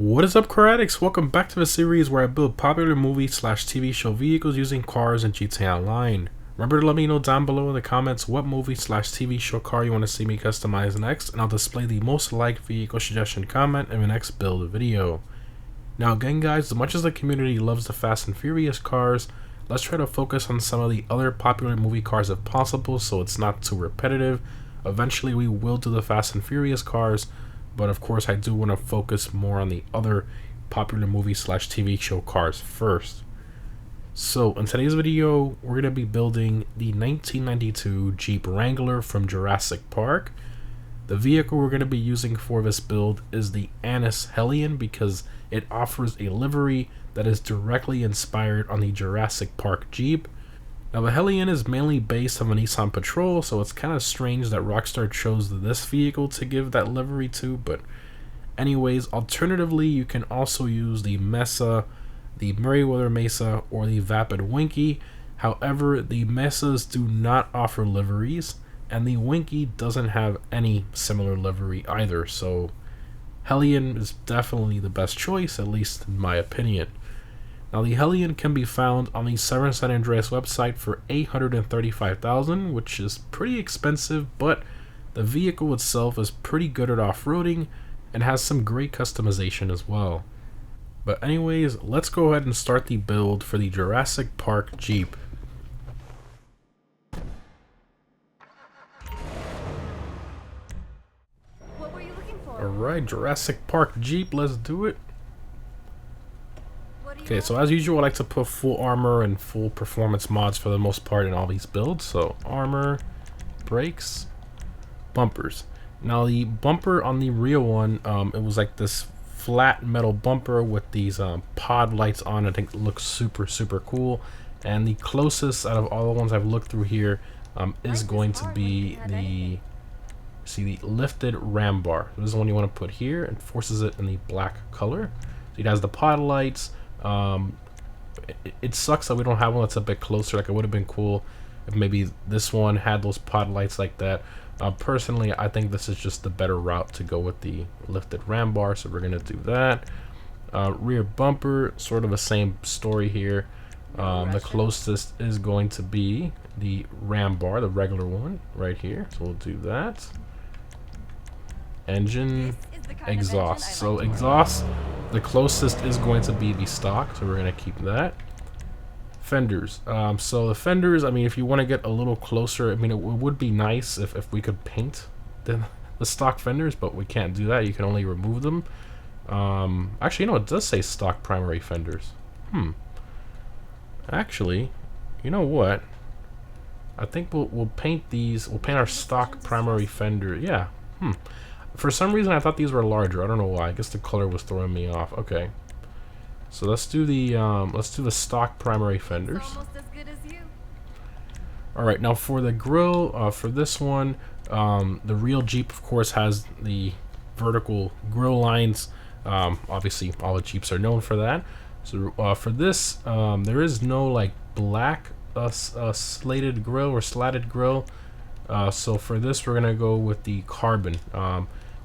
What is up, car addicts? Welcome back to the series where I build popular movie slash TV show vehicles using cars in GTA Online. Remember to let me know down below in the comments what movie slash TV show car you want to see me customize next, and I'll display the most liked vehicle suggestion comment in the next build video. Now again guys, as much as the community loves the Fast and Furious cars, let's try to focus on some of the other popular movie cars if possible so it's not too repetitive. Eventually we will do the Fast and Furious cars, but of course I do want to focus more on the other popular movie slash TV show cars first. So in today's video, we're going to be building the 1992 Jeep Wrangler from Jurassic Park. The vehicle we're going to be using for this build is the Hellion because it offers a livery that is directly inspired on the Jurassic Park Jeep. Now the Hellion is mainly based on the Nissan Patrol, so it's kind of strange that Rockstar chose this vehicle to give that livery to, but anyways, alternatively you can also use the Mesa, the Merryweather Mesa, or the Vapid Winky. However, the Mesas do not offer liveries, and the Winky doesn't have any similar livery either, so Hellion is definitely the best choice, at least in my opinion. Now the Hellion can be found on the Severn San Andreas website for $835,000, which is pretty expensive, but the vehicle itself is pretty good at off-roading and has some great customization as well. But anyways, let's go ahead and start the build for the Jurassic Park Jeep. What were you looking for? Alright, Jurassic Park Jeep, let's do it. Okay, so as usual, I like to put full armor and full performance mods for the most part in all these builds. So armor, brakes, bumpers. Now the bumper on the real one, it was like this flat metal bumper with these pod lights on. I think it looks super cool. And the closest out of all the ones I've looked through here is going to be the lifted ram bar. This is the one you want to put here and forces it in the black color. So it has the pod lights. It sucks that we don't have one that's a bit closer. Like, it would have been cool if maybe this one had those pod lights like that. Personally, I think this is just the better route to go with the lifted ram bar, so we're gonna do that. Rear bumper, sort of the same story here. The closest is going to be the ram bar, the regular one right here, so we'll do that. Engine, exhaust. So exhaust, the closest is going to be the stock, so we're going to keep that. Fenders. So the fenders, I mean, if you want to get a little closer, I mean, it would be nice if we could paint the stock fenders, but we can't do that. You can only remove them. Actually, you know, it does say stock primary fenders. Actually, you know what? I think we'll paint these. We'll paint our stock primary fender. Yeah. For some reason, I thought these were larger. I don't know why. I guess the color was throwing me off. Okay, so let's do the stock primary fenders. Almost as good as you. All right, now for the grill, for this one, the real Jeep, of course, has the vertical grill lines. Obviously, all the Jeeps are known for that. So for this, there is no like black slated grill or slatted grill. So for this, we're gonna go with the carbon,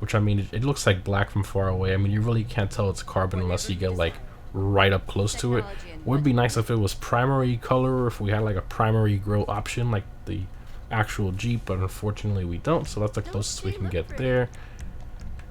which, I mean, it looks like black from far away. I mean, you really can't tell it's carbon unless you get like right up close to it. Would be nice if it was primary color, or if we had like a primary grill option like the actual Jeep, but unfortunately we don't, so that's the closest we can get there.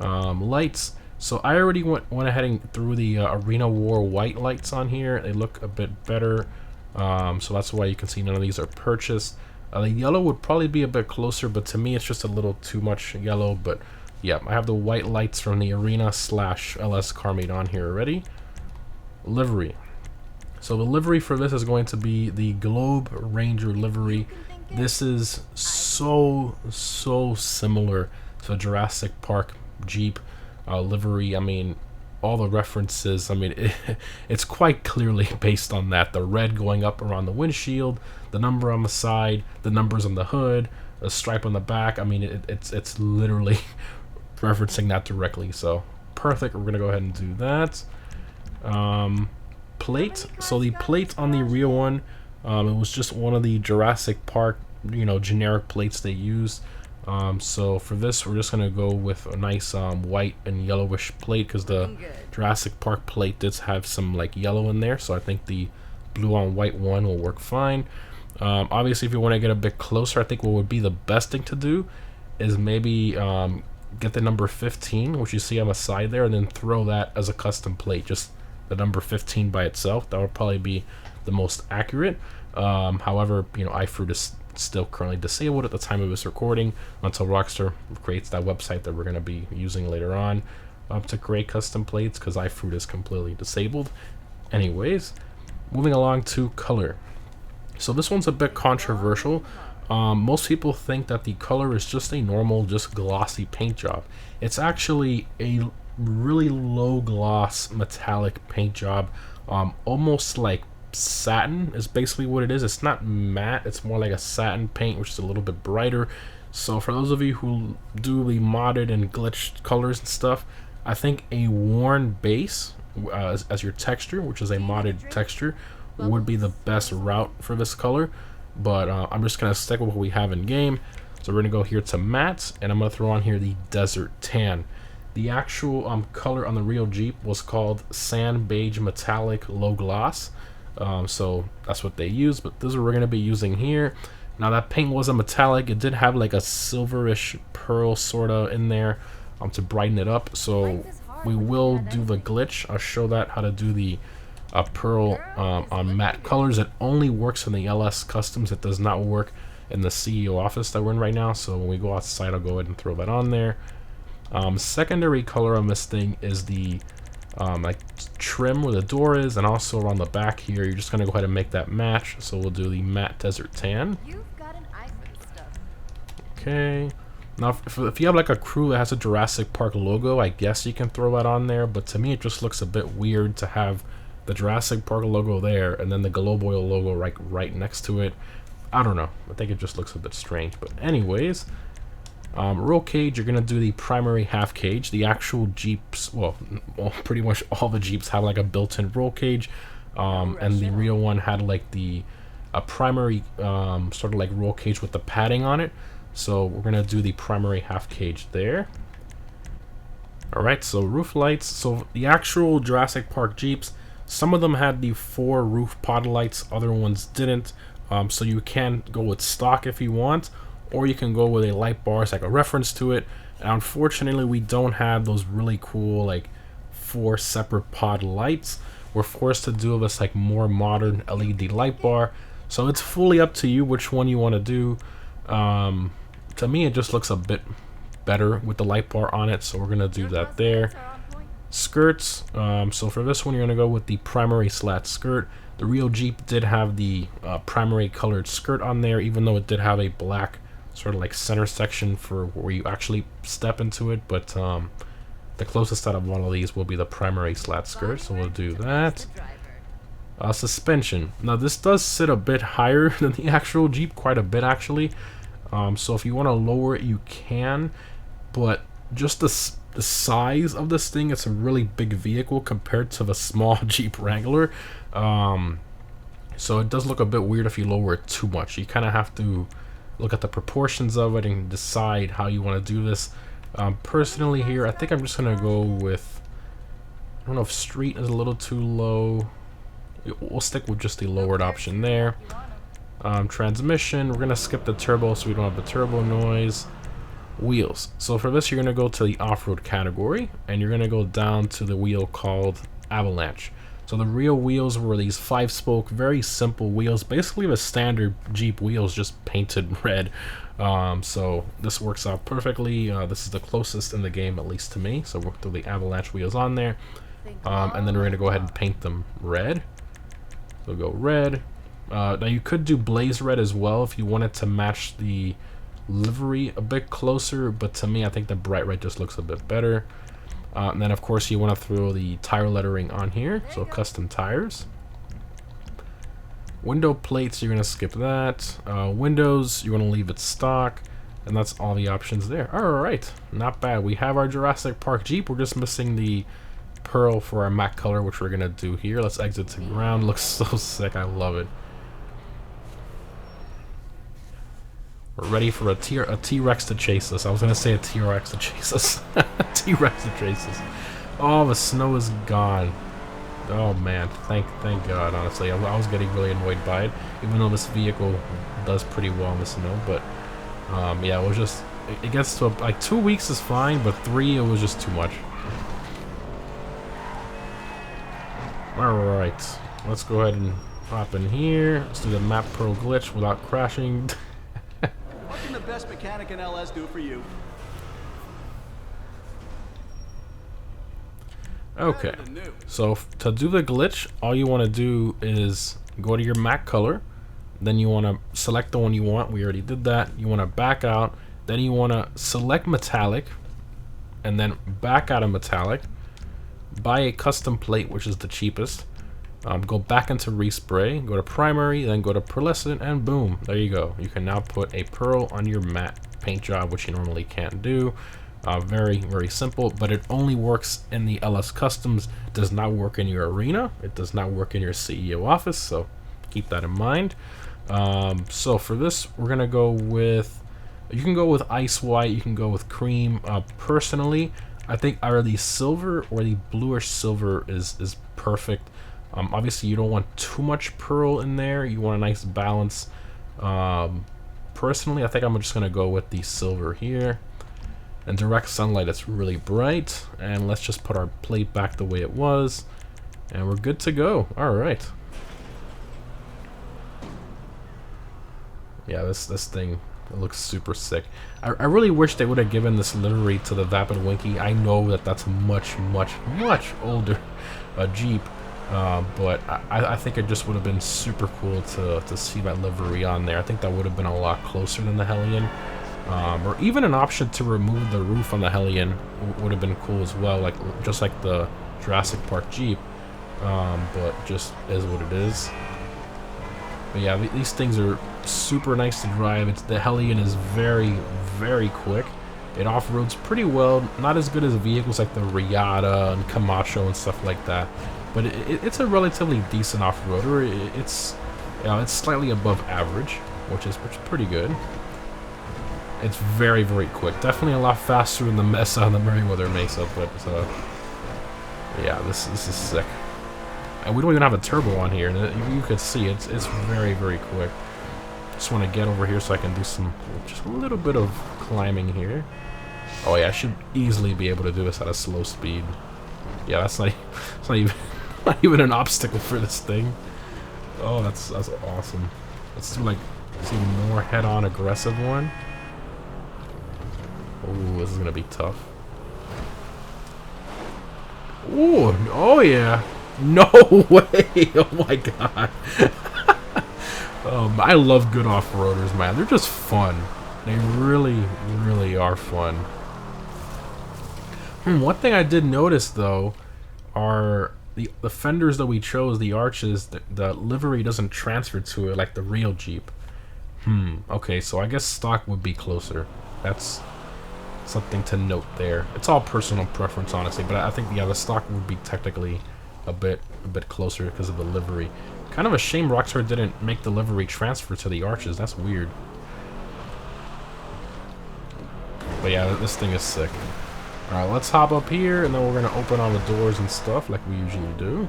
Lights. So I already went ahead and threw the Arena War white lights on here. They look a bit better, so that's why you can see none of these are purchased. The yellow would probably be a bit closer, but to me it's just a little too much yellow. But yeah, I have the white lights from the Arena / LS car meet on here already. Livery. So the livery for this is going to be the Globe Ranger livery. This is so similar to Jurassic Park Jeep livery. I mean, all the references, I mean, it's quite clearly based on that. The red going up around the windshield, the number on the side, the numbers on the hood, the stripe on the back. I mean, it's literally referencing that directly. So perfect. We're gonna go ahead and do that. Plate. So the plate on the real one, it was just one of the Jurassic Park, you know, generic plates they used. So for this, we're just gonna go with a nice white and yellowish plate, because the Looking good. Jurassic Park plate did have some like yellow in there, so I think the blue on white one will work fine. Obviously, if you want to get a bit closer, I think what would be the best thing to do is maybe get the number 15, which you see on the side there, and then throw that as a custom plate, just the number 15 by itself. That would probably be the most accurate. However, iFruit is still currently disabled at the time of this recording until Rockstar creates that website that we're going to be using later on to create custom plates, because iFruit is completely disabled. Anyways, moving along to color. So this one's a bit controversial. Most people think that the color is just a normal, just glossy paint job. It's actually a really low gloss metallic paint job, almost like satin is basically what it is. It's not matte, it's more like a satin paint, which is a little bit brighter. So for those of you who do the modded and glitched colors and stuff, I think a worn base as your texture, which is a modded texture, would be the best route for this color. But I'm just gonna stick with what we have in game. So we're gonna go here to matte, and I'm gonna throw on here the desert tan. The actual color on the real Jeep was called sand beige metallic low gloss. So that's what they use, but this is what we're gonna be using here. Now that paint wasn't metallic, it did have like a silverish pearl sorta in there to brighten it up. So we will do the glitch. I'll show that how to do the pearl on matte colors. It only works in the LS customs. It does not work in the CEO office that we're in right now. So when we go outside, I'll go ahead and throw that on there. Secondary color on this thing is the like trim where the door is, and also around the back here. You're just gonna go ahead and make that match. So we'll do the matte desert tan. You've got an eye for this stuff. Okay. Now, if you have like a crew that has a Jurassic Park logo, I guess you can throw that on there. But to me, it just looks a bit weird to have the Jurassic Park logo there and then the Globe Oil logo right next to it. I don't know. I think it just looks a bit strange. But anyways, roll cage, you're gonna do the primary half cage. The actual Jeeps, well, pretty much all the Jeeps have like a built-in roll cage, and the real one had like the primary sort of like roll cage with the padding on it. So we're gonna do the primary half cage there. Alright, so roof lights. So the actual Jurassic Park Jeeps, some of them had the 4 roof pod lights, other ones didn't. So you can go with stock if you want, or you can go with a light bar as like a reference to it. And unfortunately, we don't have those really cool like 4 separate pod lights. We're forced to do this like more modern LED light bar. So it's fully up to you which one you want to do. To me, it just looks a bit better with the light bar on it, so we're gonna do that there. Skirts, so for this one, you're gonna go with the primary slat skirt. The real Jeep did have the primary colored skirt on there, even though it did have a black sort of like center section for where you actually step into it. But the closest out of one of these will be the primary slat skirt, so we'll do that. Suspension. Now this does sit a bit higher than the actual Jeep, quite a bit actually. So if you want to lower it, you can, but just the size of this thing, it's a really big vehicle compared to the small Jeep Wrangler. So it does look a bit weird if you lower it too much. You kind of have to look at the proportions of it and decide how you want to do this. Personally here, I think I'm just going to go with, I don't know if street is a little too low. We'll stick with just the lowered option there. Transmission, we're going to skip the turbo so we don't have the turbo noise. Wheels. So for this, you're going to go to the off-road category, and you're going to go down to the wheel called Avalanche. So the real wheels were these 5-spoke, very simple wheels, basically the standard Jeep wheels, just painted red. So this works out perfectly. This is the closest in the game, at least to me. So we'll throw the Avalanche wheels on there, and then we're going to go ahead and paint them red. So go red. Now you could do blaze red as well if you wanted to match the livery a bit closer, but to me I think the bright red just looks a bit better. And then of course you want to throw the tire lettering on here, so custom tires. Window plates, you're going to skip that. Windows, you want to leave it stock, and that's all the options there. Alright, not bad. We have our Jurassic Park Jeep. We're just missing the pearl for our matte color, which we're going to do here. Let's exit to ground. Looks so sick, I love it. We're ready for a T-Rex to chase us. I was gonna say a T-Rex to chase us. A T-Rex to chase us. Oh, the snow is gone. Oh man, thank God. Honestly, I was getting really annoyed by it, even though this vehicle does pretty well in the snow. But yeah, it was just it gets to like 2 weeks is fine, but 3 it was just too much. All right, let's go ahead and hop in here. Let's do the map pro glitch without crashing. What can the best mechanic in LS do for you? Okay, so to do the glitch, all you want to do is go to your Mac color, then you want to select the one you want. We already did that. You want to back out, then you want to select metallic, and then back out of metallic, buy a custom plate, which is the cheapest. Go back into respray, go to primary, then go to pearlescent, and boom, there you go. You can now put a pearl on your matte paint job, which you normally can't do. Very simple, but it only works in the LS Customs, does not work in your arena, it does not work in your CEO office, so keep that in mind. So for this, we're gonna go with, you can go with ice white, you can go with cream. Personally, I think either the silver or the bluish silver is perfect. Obviously you don't want too much pearl in there, you want a nice balance. Personally, I think I'm just gonna go with the silver here. And direct sunlight, it's really bright. And let's just put our plate back the way it was, and we're good to go. All right. Yeah, this thing looks super sick. I really wish they would have given this livery to the Vapid Winky. I know that that's a much older Jeep, but I think it just would have been super cool to see that livery on there. I think that would have been a lot closer than the Hellion. Or even an option to remove the roof on the Hellion would have been cool as well, like just like the Jurassic Park Jeep, but just is what it is. But yeah, these things are super nice to drive. The Hellion is very quick. It off-roads pretty well, not as good as vehicles like the Riata and Camacho and stuff like that, but it's a relatively decent off-roader. It's slightly above average, which is pretty good. It's very quick. Definitely a lot faster than the Mesa on the Merryweather Mesa, but yeah, this is sick. And we don't even have a turbo on here. You could see it's very quick. Just want to get over here so I can do just a little bit of climbing here. Oh yeah, I should easily be able to do this at a slow speed. Yeah, it's not even not even an obstacle for this thing. Oh, that's awesome. Let's do some more head-on aggressive one. Ooh, this is gonna be tough. Ooh, oh yeah. No way! Oh my god. I love good off-roaders, man. They're just fun. They really are fun. One thing I did notice though are the fenders that we chose, the arches, the livery doesn't transfer to it like the real Jeep. Okay, so I guess stock would be closer. That's something to note there. It's all personal preference, honestly, but I think the stock would be technically a bit closer because of the livery. Kind of a shame Rockstar didn't make the livery transfer to the arches. That's weird. But yeah, this thing is sick. Alright, let's hop up here and then we're gonna open all the doors and stuff like we usually do.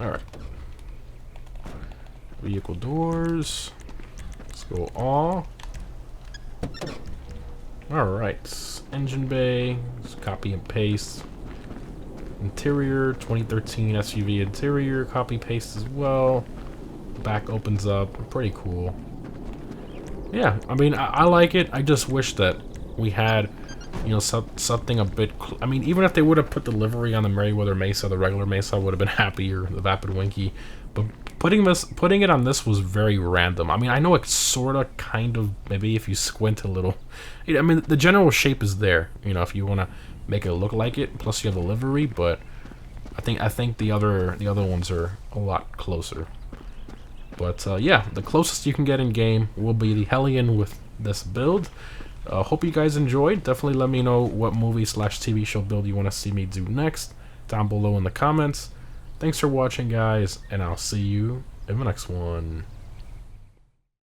Alright. Vehicle doors. Let's go all. Alright, engine bay, just copy and paste. Interior, 2013 SUV interior, copy paste as well. Back opens up, pretty cool. Yeah, I mean, I like it. I just wish that we had, something a bit. I mean, even if they would have put the livery on the Merryweather Mesa, the regular Mesa, I would have been happier. The Vapid Winky, but putting it on this was very random. I mean, I know it's sorta, kind of, maybe if you squint a little. I mean, the general shape is there. If you want to make it look like it. Plus, you have the livery, but I think the other ones are a lot closer. But yeah, the closest you can get in game will be the Hellion with this build. Hope you guys enjoyed. Definitely let me know what movie/TV show build you want to see me do next down below in the comments. Thanks for watching, guys, and I'll see you in the next one.